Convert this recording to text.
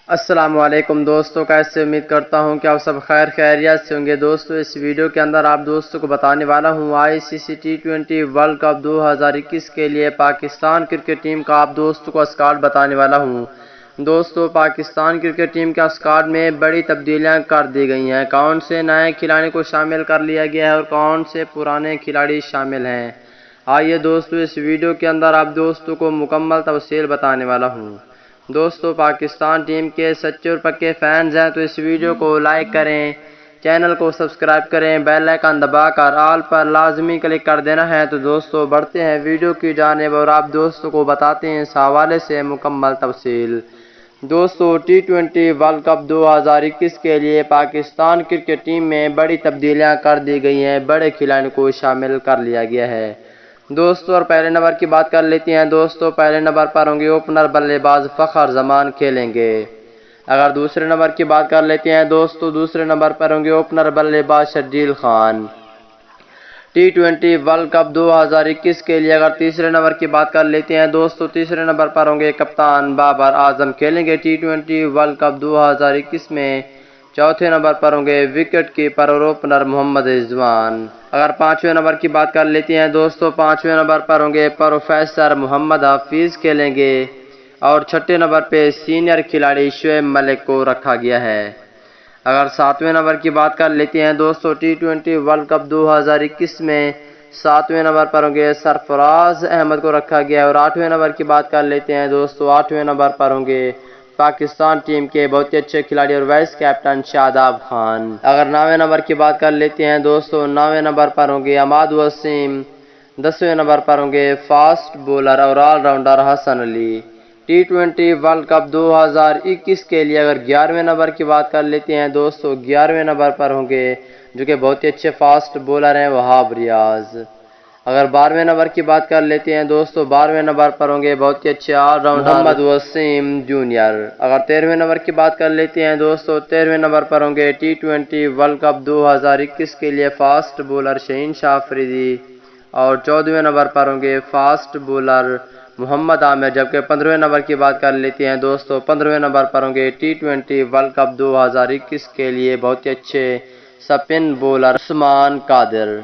السلام علیکم دوستوں، کیسے امید کرتا ہوں کہ آپ سب خیر خیریت سے ہوں گے۔ دوستوں اس ویڈیو کے اندر آپ دوستوں کو بتانے والا ہوں ICC T20 ورلڈ کپ 2021 کے لیے پاکستان کرکٹ ٹیم کا آپ دوستوں کو اسکواڈ بتانے والا ہوں۔ دوستوں پاکستان کرکٹ ٹیم کے اسکواڈ میں بڑی تبدیلیاں کر دی گئی ہیں۔ کون سے نئے کھلاڑی کو شامل کر لیا گیا ہے اور کون سے پرانے کھلاڑی شامل ہیں، آئیے دوستوں اس ویڈیو کے اندر آپ دوستوں کو مکمل تفصیل بتانے والا ہوں۔ دوستو پاکستان ٹیم کے سچے اور پکے فینز ہیں تو اس ویڈیو کو لائک کریں، چینل کو سبسکرائب کریں، بیل آئیکن دبا کر آل پر لازمی کلک کر دینا ہے۔ تو دوستو بڑھتے ہیں ویڈیو کی جانب اور آپ دوستوں کو بتاتے ہیں اس حوالے سے مکمل تفصیل۔ دوستو T20 ورلڈ کپ 2021 کے لیے پاکستان کرکٹ ٹیم میں بڑی تبدیلیاں کر دی گئی ہیں، بڑے کھلاڑیوں کو شامل کر لیا گیا ہے۔ دوستو اور پہلے نمبر کی بات کر لیتے ہیں۔ دوستو پہلے نمبر پر ہوں گے اوپنر بلے باز فخر زمان کھیلیں گے۔ اگر دوسرے نمبر کی بات کر لیتے ہیں دوستو دوسرے نمبر پر ہوں گے اوپنر بلے باز Sharjeel Khan. T20 world cup 2021 کے لیے اگر تیسرے نمبر کی بات کر لیتے ہیں دوستو تیسرے نمبر پر ہوں گے کپتان بابر اعظم کھیلیں گے T20 ورلڈ کپ 2021 میں۔ چوتھے نمبر پر ہوں گے وکٹ کیپر اور اوپنر محمد رضوان۔ اگر پانچویں نمبر کی بات کر لیتے ہیں دوستو پانچویں نمبر پر ہوں گے پروفیسر محمد حفیظ کھیلیں گے اور چھٹے نمبر پہ سینئر کھلاڑی شعیب ملک کو رکھا گیا ہے۔ اگر ساتویں نمبر کی بات کر لیتے ہیں دوستو T20 ورلڈ کپ 2021 میں ساتویں نمبر پر ہوں گے سرفراز احمد کو رکھا گیا ہے اور آٹھویں نمبر کی بات کر لیتے ہیں دوستو آٹھویں نمبر پر ہوں گے پاکستان ٹیم کے بہت ہی اچھے کھلاڑی اور وائس کیپٹن شاداب خان۔ اگر نویں نمبر کی بات کر لیتے ہیں دوستو نویں نمبر پر ہوں گے عماد وسیم۔ دسویں نمبر پر ہوں گے فاسٹ بولر اور all rounder Hasan Ali. T20 world cup 2021 کے لیے اگر 11ویں نمبر کی بات کر لیتے ہیں دوستو 11ویں نمبر پر ہوں گے جو کہ بہت ہی اچھے فاسٹ بولر ہیں وہاب ریاض۔ اگر 12ویں نمبر کی بات کر لیتے ہیں دوستو 12ویں نمبر پر ہوں گے بہت ہی اچھے آل راؤنڈر محمد وسیم جونیئر۔ اگر 13ویں نمبر کی بات کر لیتے ہیں دوستو 13ویں نمبر پر ہوں گے T20 ورلڈ کپ 2021 کے لیے فاسٹ بولر شہین شاہ افریدی اور 14ویں نمبر پر ہوں گے فاسٹ بولر محمد عامر، جبکہ 15ویں نمبر کی بات کر لیتے ہیں دوستو 15ویں نمبر پر ہوں گے T20 ورلڈ کپ 2021 کے لیے بہت ہی اچھے سپن بولر عثمان قادر۔